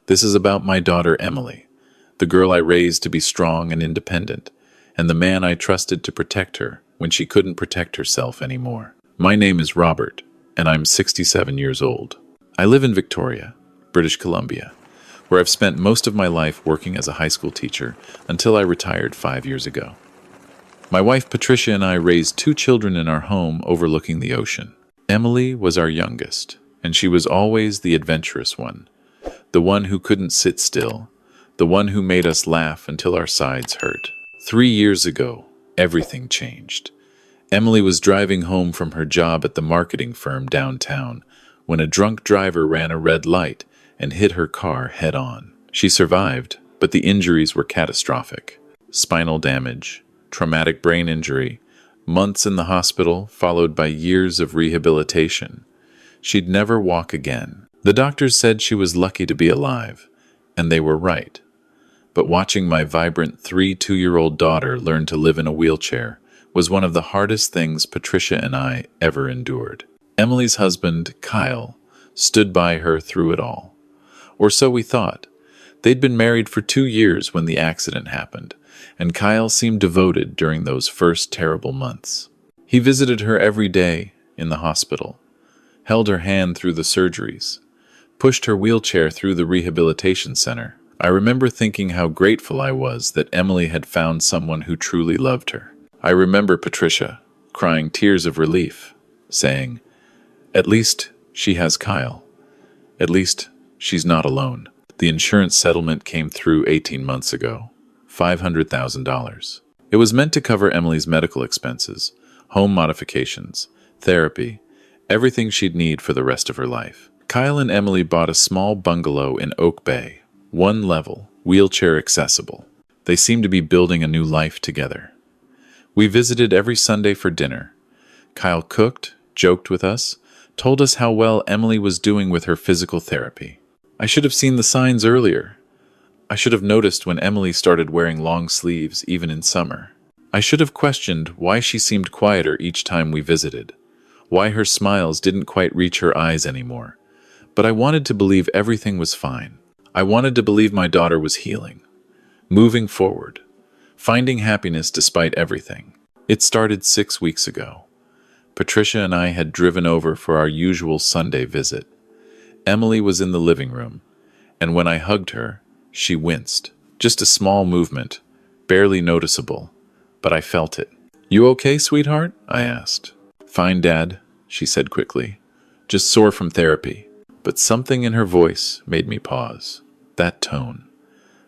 This is about my daughter Emily, the girl I raised to be strong and independent, and the man I trusted to protect her when she couldn't protect herself anymore. My name is Robert, and I'm 67 years old. I live in Victoria, British Columbia, where I've spent most of my life working as a high school teacher until I retired 5 years ago. My wife Patricia and I raised 2 children in our home overlooking the ocean. Emily was our youngest, and she was always the adventurous one, the one who couldn't sit still, the one who made us laugh until our sides hurt. 3 years ago, everything changed. Emily was driving home from her job at the marketing firm downtown when a drunk driver ran a red light and hit her car head-on. She survived, but the injuries were catastrophic. Spinal damage, traumatic brain injury, months in the hospital followed by years of rehabilitation. She'd never walk again. The doctors said she was lucky to be alive, and they were right. But watching my vibrant 2-year-old daughter learn to live in a wheelchair was one of the hardest things Patricia and I ever endured. Emily's husband, Kyle, stood by her through it all. Or so we thought. They'd been married for 2 years when the accident happened, and Kyle seemed devoted during those first terrible months. He visited her every day in the hospital, held her hand through the surgeries, pushed her wheelchair through the rehabilitation center. I remember thinking how grateful I was that Emily had found someone who truly loved her. I remember Patricia crying tears of relief, saying, "At least she has Kyle. At least she's not alone." The insurance settlement came through 18 months ago, $500,000. It was meant to cover Emily's medical expenses, home modifications, therapy, everything she'd need for the rest of her life. Kyle and Emily bought a small bungalow in Oak Bay, 1 level, wheelchair accessible. They seemed to be building a new life together. We visited every Sunday for dinner. Kyle cooked, joked with us, told us how well Emily was doing with her physical therapy. I should have seen the signs earlier. I should have noticed when Emily started wearing long sleeves even in summer. I should have questioned why she seemed quieter each time we visited, why her smiles didn't quite reach her eyes anymore. But I wanted to believe everything was fine. I wanted to believe my daughter was healing, moving forward, finding happiness despite everything. It started 6 weeks ago. Patricia and I had driven over for our usual Sunday visit. Emily was in the living room, and when I hugged her, she winced. Just a small movement, barely noticeable, but I felt it. "You okay, sweetheart?" I asked. "Fine, Dad," she said quickly. "Just sore from therapy." But something in her voice made me pause. That tone.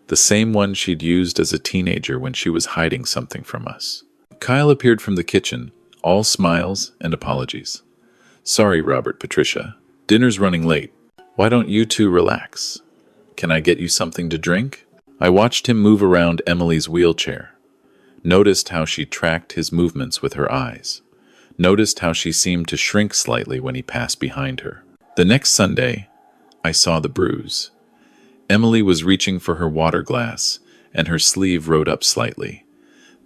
The same one she'd used as a teenager when she was hiding something from us. Kyle appeared from the kitchen, all smiles and apologies. "Sorry, Robert, Patricia. Dinner's running late. Why don't you two relax? Can I get you something to drink?" I watched him move around Emily's wheelchair. Noticed how she tracked his movements with her eyes. Noticed how she seemed to shrink slightly when he passed behind her. The next Sunday, I saw the bruise. Emily was reaching for her water glass, and her sleeve rode up slightly.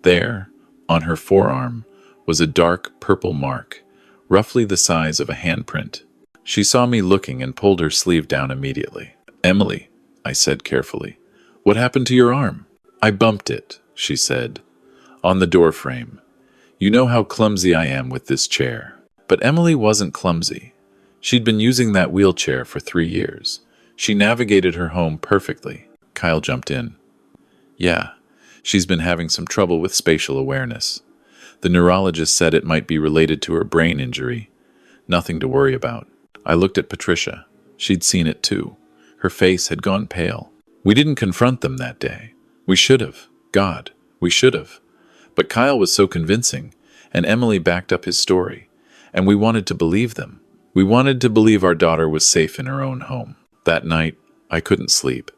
There, on her forearm, was a dark purple mark, roughly the size of a handprint. She saw me looking and pulled her sleeve down immediately. "Emily," I said carefully, "what happened to your arm?" "I bumped it," she said, "on the door frame. You know how clumsy I am with this chair." But Emily wasn't clumsy. She'd been using that wheelchair for 3 years. She navigated her home perfectly. Kyle jumped in. "Yeah, she's been having some trouble with spatial awareness. The neurologist said it might be related to her brain injury. Nothing to worry about." I looked at Patricia. She'd seen it too. Her face had gone pale. We didn't confront them that day. We should have. God, we should have. But Kyle was so convincing, and Emily backed up his story, and we wanted to believe them. We wanted to believe our daughter was safe in her own home. That night, I couldn't sleep.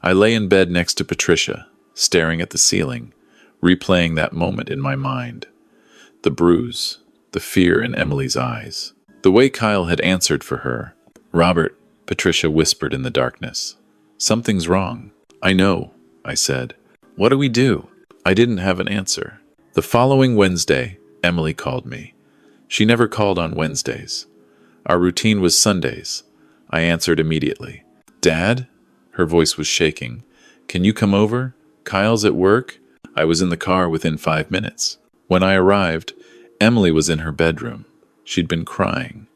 I lay in bed next to Patricia, staring at the ceiling, replaying that moment in my mind. The bruise, the fear in Emily's eyes. The way Kyle had answered for her. "Robert," Patricia whispered in the darkness. "Something's wrong." "I know," I said. "What do we do?" I didn't have an answer. The following Wednesday, Emily called me. She never called on Wednesdays. Our routine was Sundays. I answered immediately. "Dad?" Her voice was shaking. "Can you come over? Kyle's at work." I was in the car within 5 minutes. When I arrived, Emily was in her bedroom. She'd been crying.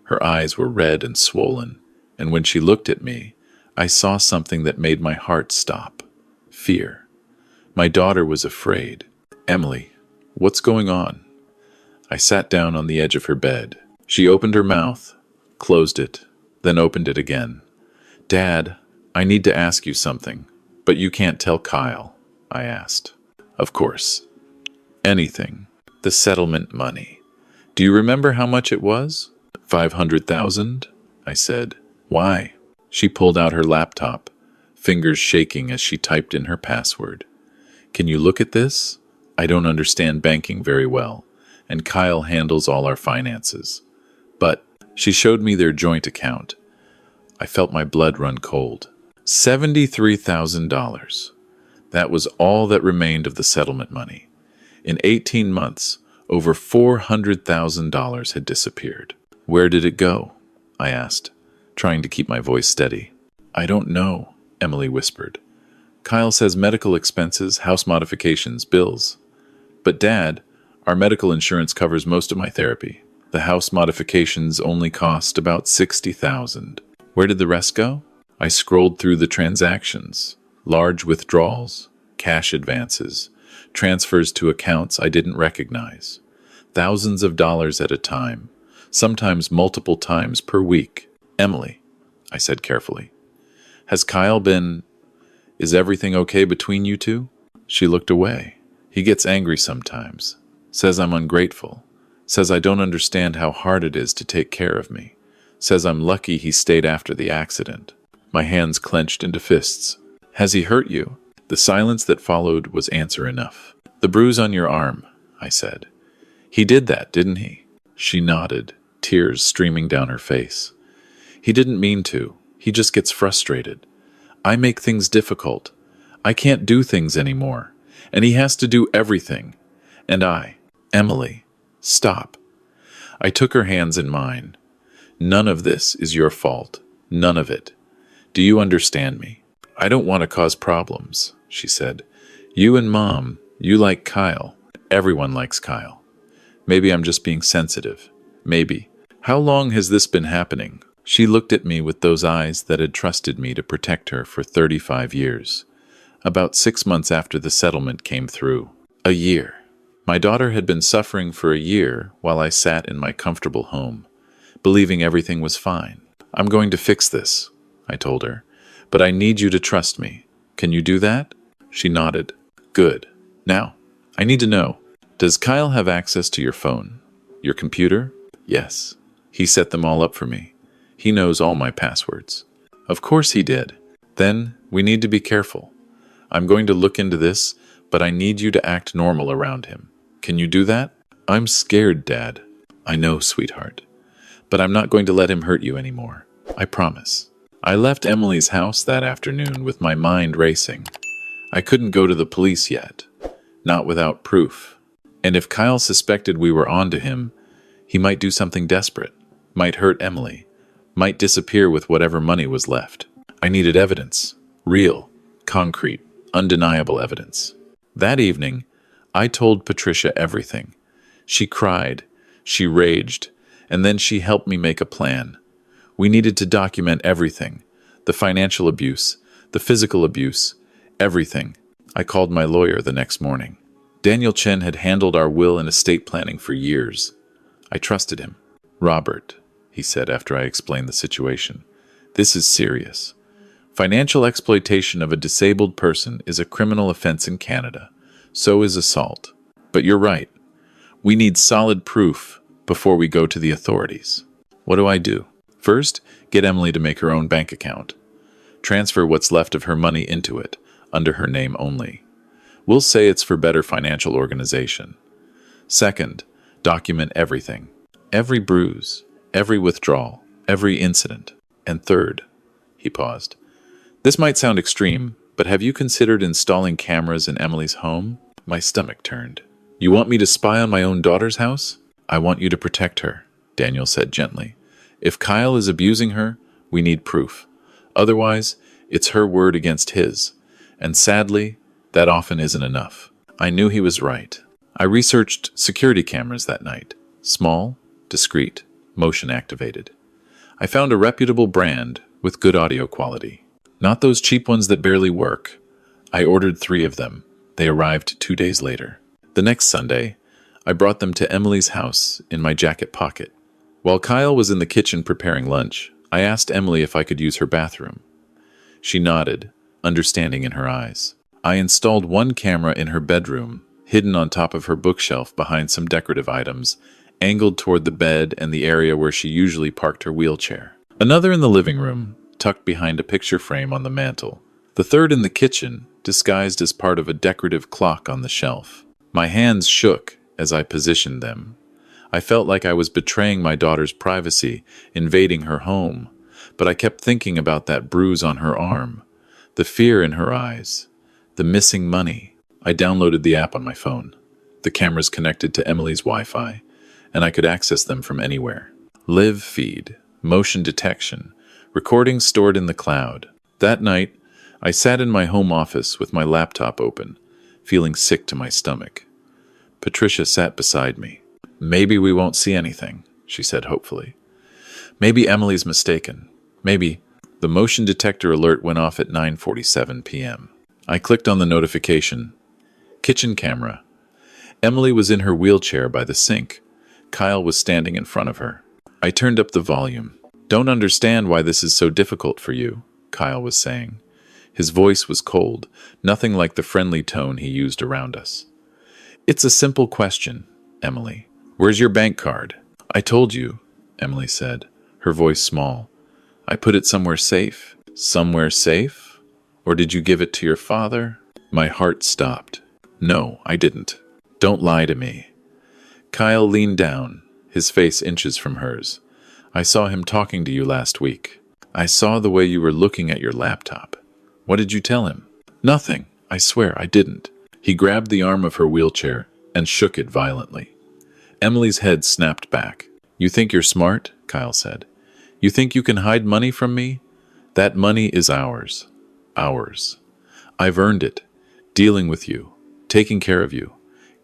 Her eyes were red and swollen, and when she looked at me, I saw something that made my heart stop. Fear. My daughter was afraid. "Emily, what's going on?" I sat down on the edge of her bed. She opened her mouth, closed it, then opened it again. "Dad, I need to ask you something, but you can't tell Kyle," I asked. "Of course. Anything. The settlement money. Do you remember how much it was?" "500,000, I said. "Why?" She pulled out her laptop, fingers shaking as she typed in her password. "Can you look at this? I don't understand banking very well, and Kyle handles all our finances. But," she showed me their joint account. I felt my blood run cold. $73,000. That was all that remained of the settlement money. In 18 months, over $400,000 had disappeared. "Where did it go?" I asked, trying to keep my voice steady. "I don't know," Emily whispered. "Kyle says medical expenses, house modifications, bills. But Dad, our medical insurance covers most of my therapy. The house modifications only cost about $60,000. Where did the rest go?" I scrolled through the transactions. Large withdrawals, cash advances, transfers to accounts I didn't recognize. Thousands of dollars at a time, sometimes multiple times per week. "Emily," I said carefully, "has Kyle been... Is everything okay between you two?" She looked away. "He gets angry sometimes, says I'm ungrateful, says I don't understand how hard it is to take care of me, says I'm lucky he stayed after the accident." My hands clenched into fists. "Has he hurt you?" The silence that followed was answer enough. "The bruise on your arm," I said. "He did that, didn't he?" She nodded, tears streaming down her face. "He didn't mean to. He just gets frustrated. I make things difficult. I can't do things anymore. And he has to do everything. And Emily, stop." I took her hands in mine. "None of this is your fault. None of it. Do you understand me?" "I don't want to cause problems," she said. "You and Mom, you like Kyle. Everyone likes Kyle. Maybe I'm just being sensitive. Maybe. How long has this been happening?" She looked at me with those eyes that had trusted me to protect her for 35 years. "About 6 months after the settlement came through." A year. My daughter had been suffering for a year while I sat in my comfortable home, believing everything was fine. "I'm going to fix this," I told her, "but I need you to trust me. Can you do that?" She nodded. "Good. Now, I need to know, does Kyle have access to your phone? Your computer?" "Yes. He set them all up for me. He knows all my passwords." "Of course he did. Then we need to be careful. I'm going to look into this, but I need you to act normal around him. Can you do that?" "I'm scared, Dad." "I know, sweetheart. But I'm not going to let him hurt you anymore. I promise." I left Emily's house that afternoon with my mind racing. I couldn't go to the police yet. Not without proof. And if Kyle suspected we were onto him, he might do something desperate, might hurt Emily, might disappear with whatever money was left. I needed evidence. Real, concrete, undeniable evidence. That evening, I told Patricia everything. She cried, she raged, and then she helped me make a plan. We needed to document everything. The financial abuse, the physical abuse, everything. I called my lawyer the next morning. Daniel Chen had handled our will and estate planning for years. I trusted him. "Robert," he said after I explained the situation, "this is serious. Financial exploitation of a disabled person is a criminal offense in Canada. So is assault. But you're right. We need solid proof before we go to the authorities. What do I do? First, get Emily to make her own bank account. Transfer what's left of her money into it, under her name only. We'll say it's for better financial organization. Second, document everything. Every bruise, every withdrawal, every incident. And third," he paused. "This might sound extreme, but have you considered installing cameras in Emily's home?" My stomach turned. "You want me to spy on my own daughter's house?" "I want you to protect her," Daniel said gently. "If Kyle is abusing her, we need proof. Otherwise, It's her word against his. And sadly, that often isn't enough. I knew he was right. I researched security cameras that night. Small, discreet, motion activated. I found a reputable brand with good audio quality. Not those cheap ones that barely work. I ordered 3 of them. They arrived 2 days later. The next Sunday, I brought them to Emily's house in my jacket pocket. While Kyle was in the kitchen preparing lunch, I asked Emily if I could use her bathroom. She nodded, understanding in her eyes. I installed one camera in her bedroom, hidden on top of her bookshelf behind some decorative items, angled toward the bed and the area where she usually parked her wheelchair. Another in the living room, tucked behind a picture frame on the mantel. The third in the kitchen, disguised as part of a decorative clock on the shelf. My hands shook as I positioned them. I felt like I was betraying my daughter's privacy, invading her home, but I kept thinking about that bruise on her arm, the fear in her eyes, the missing money. I downloaded the app on my phone. The cameras connected to Emily's Wi-Fi, and I could access them from anywhere. Live feed, motion detection, recordings stored in the cloud. That night, I sat in my home office with my laptop open, feeling sick to my stomach. Patricia sat beside me. "Maybe we won't see anything," she said hopefully. "Maybe Emily's mistaken. Maybe." The motion detector alert went off at 9:47 p.m. I clicked on the notification. Kitchen camera. Emily was in her wheelchair by the sink. Kyle was standing in front of her. I turned up the volume. "Don't understand why this is so difficult for you," Kyle was saying. His voice was cold, nothing like the friendly tone he used around us. "It's a simple question, Emily. Where's your bank card?" "I told you," Emily said, her voice small. "I put it somewhere safe." "Somewhere safe? Or did you give it to your father?" My heart stopped. "No, I didn't. Don't lie to me." Kyle leaned down, his face inches from hers. "I saw him talking to you last week. I saw the way you were looking at your laptop. What did you tell him?" "Nothing. I swear I didn't." He grabbed the arm of her wheelchair and shook it violently. Emily's head snapped back. "You think you're smart?" Kyle said. "You think you can hide money from me? That money is ours. Ours. I've earned it. Dealing with you. Taking care of you.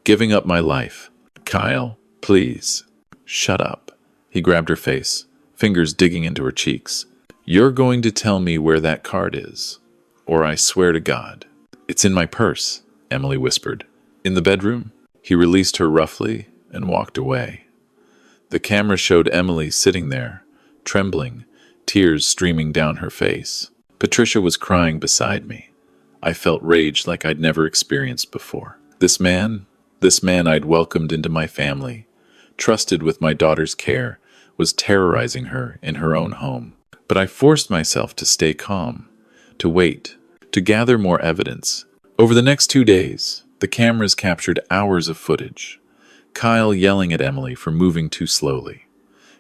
Giving up my life." "Kyle, please." "Shut up." He grabbed her face, fingers digging into her cheeks. "You're going to tell me where that card is, or I swear to God." "It's in my purse," Emily whispered. "In the bedroom?" He released her roughly and walked away. The camera showed Emily sitting there, trembling, tears streaming down her face. Patricia was crying beside me. I felt rage like I'd never experienced before. This man I'd welcomed into my family, trusted with my daughter's care, was terrorizing her in her own home. But I forced myself to stay calm, to wait, to gather more evidence. Over the next 2 days, the cameras captured hours of footage. Kyle yelling at Emily for moving too slowly.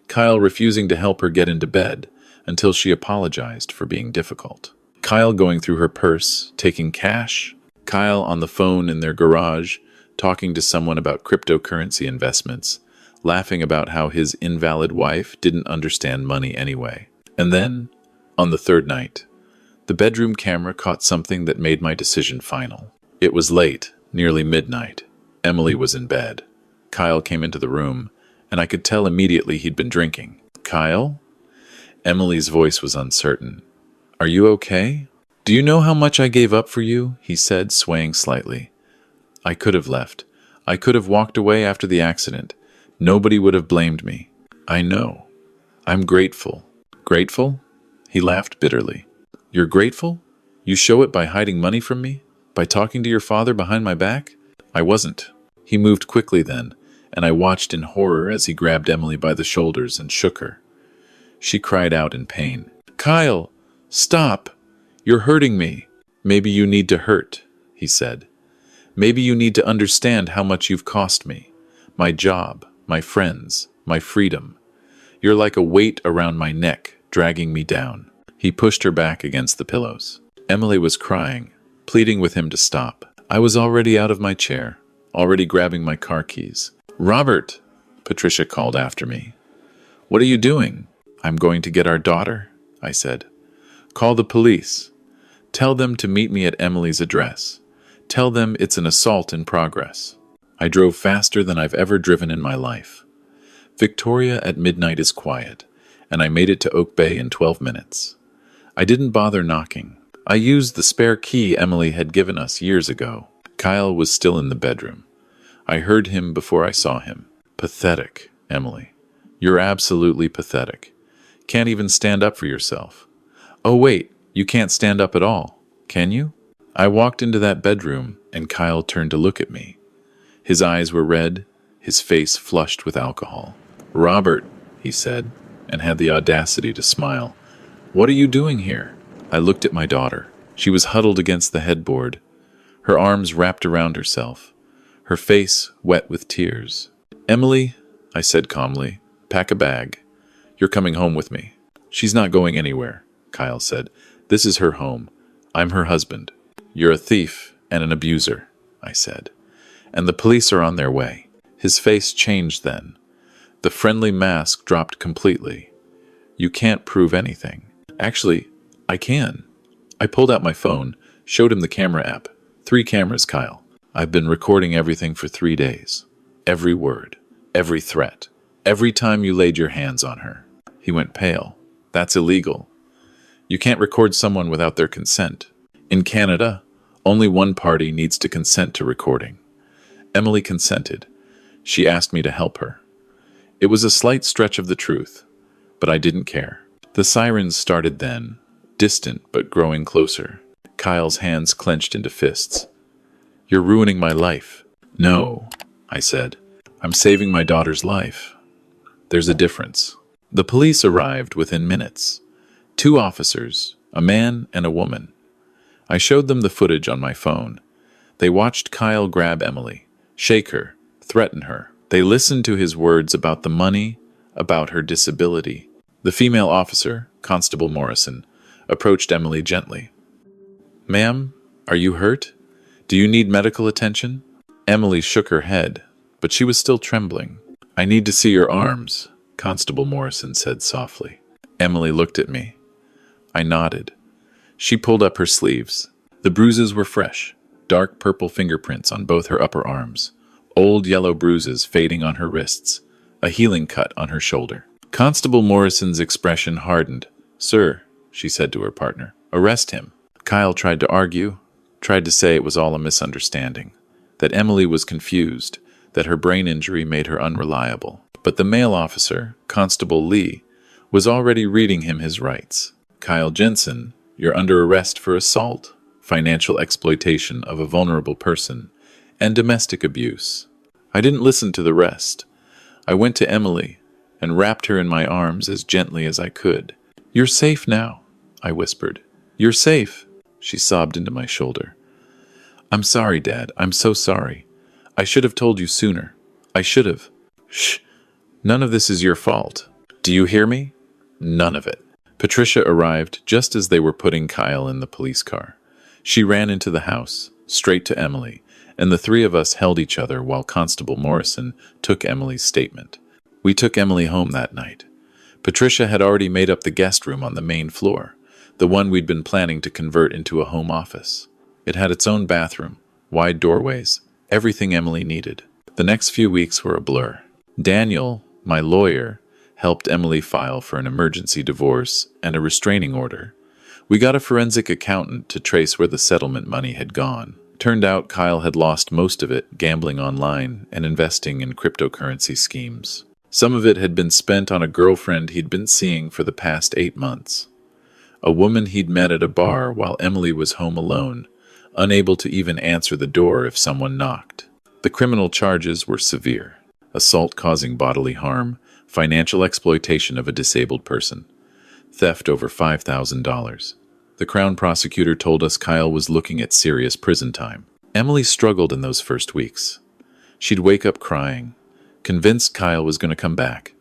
Kyle refusing to help her get into bed until she apologized for being difficult. Kyle going through her purse, taking cash. Kyle on the phone in their garage, talking to someone about cryptocurrency investments, laughing about how his invalid wife didn't understand money anyway. And then, on the third night, the bedroom camera caught something that made my decision final. It was late, nearly midnight. Emily was in bed. Kyle came into the room, and I could tell immediately he'd been drinking. "Kyle?" Emily's voice was uncertain. "Are you okay?" "Do you know how much I gave up for you?" he said, swaying slightly. "I could have left. I could have walked away after the accident. Nobody would have blamed me." "I know. I'm grateful." "Grateful?" He laughed bitterly. "You're grateful? You show it by hiding money from me? By talking to your father behind my back?" "I wasn't." He moved quickly then, and I watched in horror as he grabbed Emily by the shoulders and shook her. She cried out in pain. "Kyle, stop! You're hurting me." "Maybe you need to hurt," he said. "Maybe you need to understand how much you've cost me. My job, my friends, my freedom. You're like a weight around my neck, dragging me down." He pushed her back against the pillows. Emily was crying, pleading with him to stop. I was already out of my chair, already grabbing my car keys. "Robert," Patricia called after me. "What are you doing?" "I'm going to get our daughter," I said. "Call the police." Tell them to meet me at Emily's address. Tell them it's an assault in progress. I drove faster than I've ever driven in my life. Victoria at midnight is quiet, and I made it to Oak Bay in 12 minutes. I didn't bother knocking. I used the spare key Emily had given us years ago. Kyle was still in the bedroom. I heard him before I saw him. Pathetic, Emily. You're absolutely pathetic. Can't even stand up for yourself. Oh wait, you can't stand up at all, can you? I walked into that bedroom, and Kyle turned to look at me. His eyes were red, his face flushed with alcohol. Robert, he said, and had the audacity to smile. What are you doing here? I looked at my daughter. She was huddled against the headboard, her arms wrapped around herself, her face wet with tears. Emily, I said calmly, pack a bag. You're coming home with me. She's not going anywhere, Kyle said. This is her home. I'm her husband. You're a thief and an abuser, I said. And the police are on their way. His face changed then. The friendly mask dropped completely. You can't prove anything. Actually, I can. I pulled out my phone, showed him the camera app. 3 cameras, Kyle. I've been recording everything for 3 days. Every word, every threat, every time you laid your hands on her. He went pale. That's illegal. You can't record someone without their consent. In Canada, only one party needs to consent to recording. Emily consented. She asked me to help her. It was a slight stretch of the truth, but I didn't care. The sirens started then, distant but growing closer. Kyle's hands clenched into fists. You're ruining my life. No, I said. I'm saving my daughter's life. There's a difference. The police arrived within minutes. 2 officers, a man and a woman. I showed them the footage on my phone. They watched Kyle grab Emily, shake her, threaten her. They listened to his words about the money, about her disability. The female officer, Constable Morrison, approached Emily gently. Ma'am, are you hurt? Do you need medical attention? Emily shook her head, but she was still trembling. I need to see your arms, Constable Morrison said softly. Emily looked at me. I nodded. She pulled up her sleeves. The bruises were fresh, dark purple fingerprints on both her upper arms, old yellow bruises fading on her wrists, a healing cut on her shoulder. Constable Morrison's expression hardened. Sir, she said to her partner, arrest him. Kyle tried to argue, tried to say it was all a misunderstanding, that Emily was confused, that her brain injury made her unreliable. But the male officer, Constable Lee, was already reading him his rights. Kyle Jensen, you're under arrest for assault, financial exploitation of a vulnerable person, and domestic abuse. I didn't listen to the rest. I went to Emily and wrapped her in my arms as gently as I could. You're safe now, I whispered. You're safe, she sobbed into my shoulder. I'm sorry, Dad. I'm so sorry. I should have told you sooner. I should have. Shh. None of this is your fault. Do you hear me? None of it. Patricia arrived just as they were putting Kyle in the police car. She ran into the house, straight to Emily, and the 3 of us held each other while Constable Morrison took Emily's statement. We took Emily home that night. Patricia had already made up the guest room on the main floor, the one we'd been planning to convert into a home office. It had its own bathroom, wide doorways, everything Emily needed. The next few weeks were a blur. Daniel, my lawyer, helped Emily file for an emergency divorce and a restraining order. We got a forensic accountant to trace where the settlement money had gone. Turned out Kyle had lost most of it gambling online and investing in cryptocurrency schemes. Some of it had been spent on a girlfriend he'd been seeing for the past 8 months. A woman he'd met at a bar while Emily was home alone, unable to even answer the door if someone knocked. The criminal charges were severe: assault causing bodily harm, financial exploitation of a disabled person, theft over $5,000. The Crown prosecutor told us Kyle was looking at serious prison time. Emily struggled in those first weeks. She'd wake up crying, convinced Kyle was going to come back.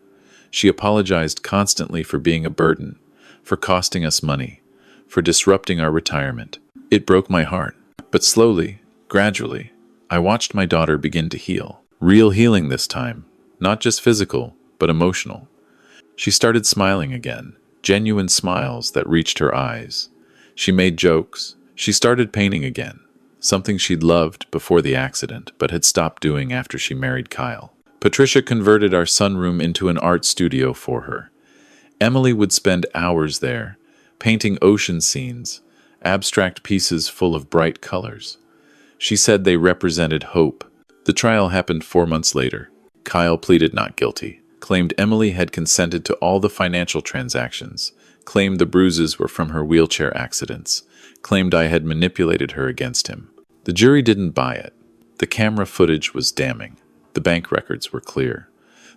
She apologized constantly for being a burden, for costing us money, for disrupting our retirement. It broke my heart. But slowly, gradually, I watched my daughter begin to heal. Real healing this time, not just physical, but emotional. She started smiling again, genuine smiles that reached her eyes. She made jokes, She started painting again, something she'd loved before the accident but had stopped doing after she married Kyle. Patricia converted our sunroom into an art studio for her. Emily would spend hours there, painting ocean scenes, abstract pieces full of bright colors. She said they represented hope. The trial happened 4 months later. Kyle pleaded not guilty, claimed Emily had consented to all the financial transactions, claimed the bruises were from her wheelchair accidents, claimed I had manipulated her against him. The jury didn't buy it. The camera footage was damning. The bank records were clear.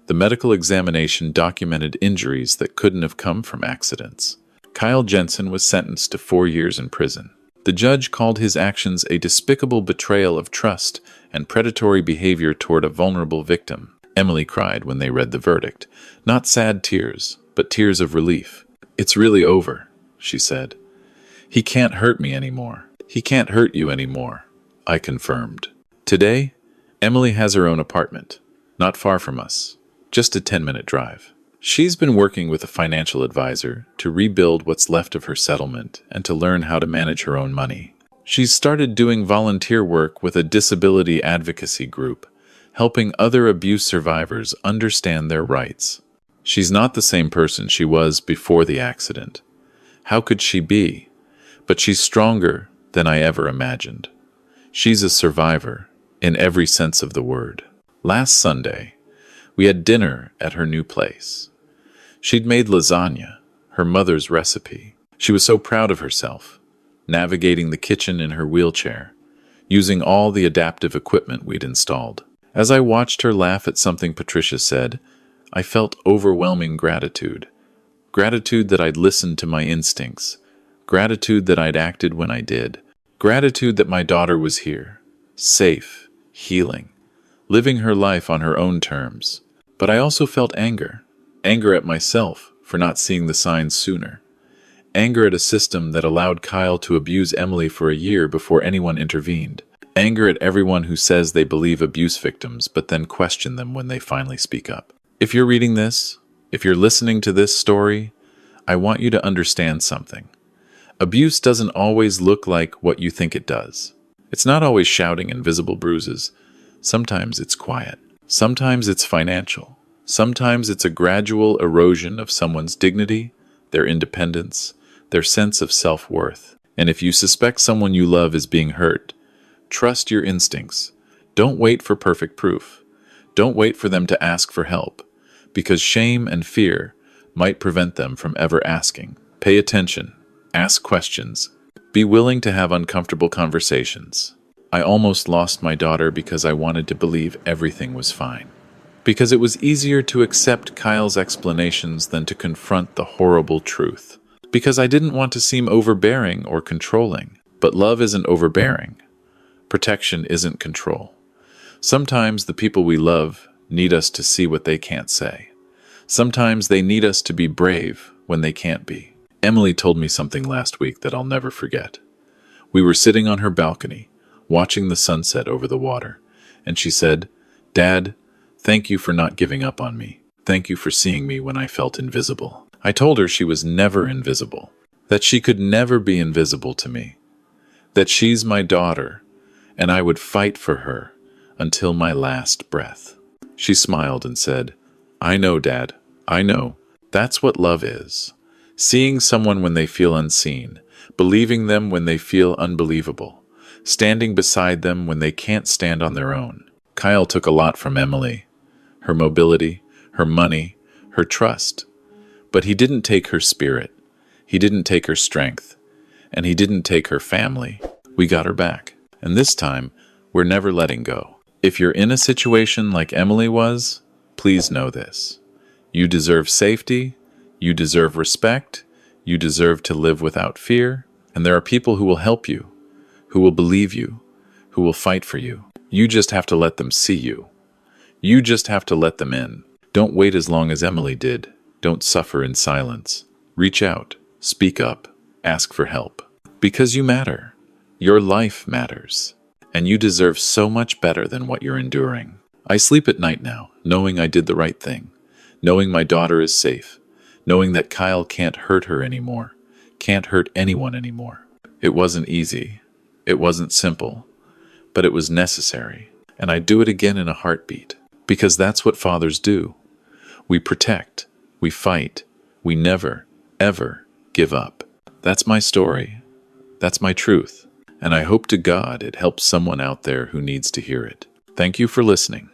The medical examination documented injuries that couldn't have come from accidents. Kyle Jensen was sentenced to 4 years in prison. The judge called his actions a despicable betrayal of trust and predatory behavior toward a vulnerable victim. Emily cried when they read the verdict. Not sad tears, but tears of relief. "It's really over," she said. "He can't hurt me anymore. He can't hurt you anymore," I confirmed. Today, Emily has her own apartment, not far from us, just a 10-minute drive. She's been working with a financial advisor to rebuild what's left of her settlement and to learn how to manage her own money. She's started doing volunteer work with a disability advocacy group, helping other abuse survivors understand their rights. She's not the same person she was before the accident. How could she be? But she's stronger than I ever imagined. She's a survivor in every sense of the word. Last Sunday, we had dinner at her new place. She'd made lasagna, her mother's recipe. She was so proud of herself, navigating the kitchen in her wheelchair, using all the adaptive equipment we'd installed. As I watched her laugh at something Patricia said, I felt overwhelming gratitude. Gratitude that I'd listened to my instincts. Gratitude that I'd acted when I did. Gratitude that my daughter was here, safe, healing, living her life on her own terms. But I also felt anger. Anger at myself for not seeing the signs sooner. Anger at a system that allowed Kyle to abuse Emily for a year before anyone intervened. Anger at everyone who says they believe abuse victims but then question them when they finally speak up. If you're reading this, if you're listening to this story, I want you to understand something. Abuse doesn't always look like what you think it does. It's not always shouting and visible bruises. Sometimes it's quiet. Sometimes it's financial. Sometimes it's a gradual erosion of someone's dignity, their independence, their sense of self-worth. And if you suspect someone you love is being hurt, trust your instincts. Don't wait for perfect proof. Don't wait for them to ask for help, because shame and fear might prevent them from ever asking. Pay attention. Ask questions. Be willing to have uncomfortable conversations. I almost lost my daughter because I wanted to believe everything was fine. Because it was easier to accept Kyle's explanations than to confront the horrible truth. Because I didn't want to seem overbearing or controlling. But love isn't overbearing. Protection isn't control. Sometimes the people we love need us to see what they can't say. Sometimes they need us to be brave when they can't be. Emily told me something last week that I'll never forget. We were sitting on her balcony, watching the sunset over the water, and she said, "Dad, thank you for not giving up on me. Thank you for seeing me when I felt invisible." I told her she was never invisible, that she could never be invisible to me, that she's my daughter, and I would fight for her until my last breath. She smiled and said, "I know, Dad, I know. That's what love is. Seeing someone when they feel unseen, believing them when they feel unbelievable, standing beside them when they can't stand on their own." Kyle took a lot from Emily. Her mobility, her money, her trust. But he didn't take her spirit. He didn't take her strength. And he didn't take her family. We got her back. And this time, we're never letting go. If you're in a situation like Emily was, please know this. You deserve safety. You deserve respect. You deserve to live without fear. And there are people who will help you, who will believe you, who will fight for you. You just have to let them see you. You just have to let them in. Don't wait as long as Emily did. Don't suffer in silence. Reach out. Speak up. Ask for help. Because you matter. Your life matters. And you deserve so much better than what you're enduring. I sleep at night now, knowing I did the right thing. Knowing my daughter is safe. Knowing that Kyle can't hurt her anymore. Can't hurt anyone anymore. It wasn't easy. It wasn't simple. But it was necessary. And I'd do it again in a heartbeat. Because that's what fathers do. We protect. We fight. We never, ever give up. That's my story. That's my truth. And I hope to God it helps someone out there who needs to hear it. Thank you for listening.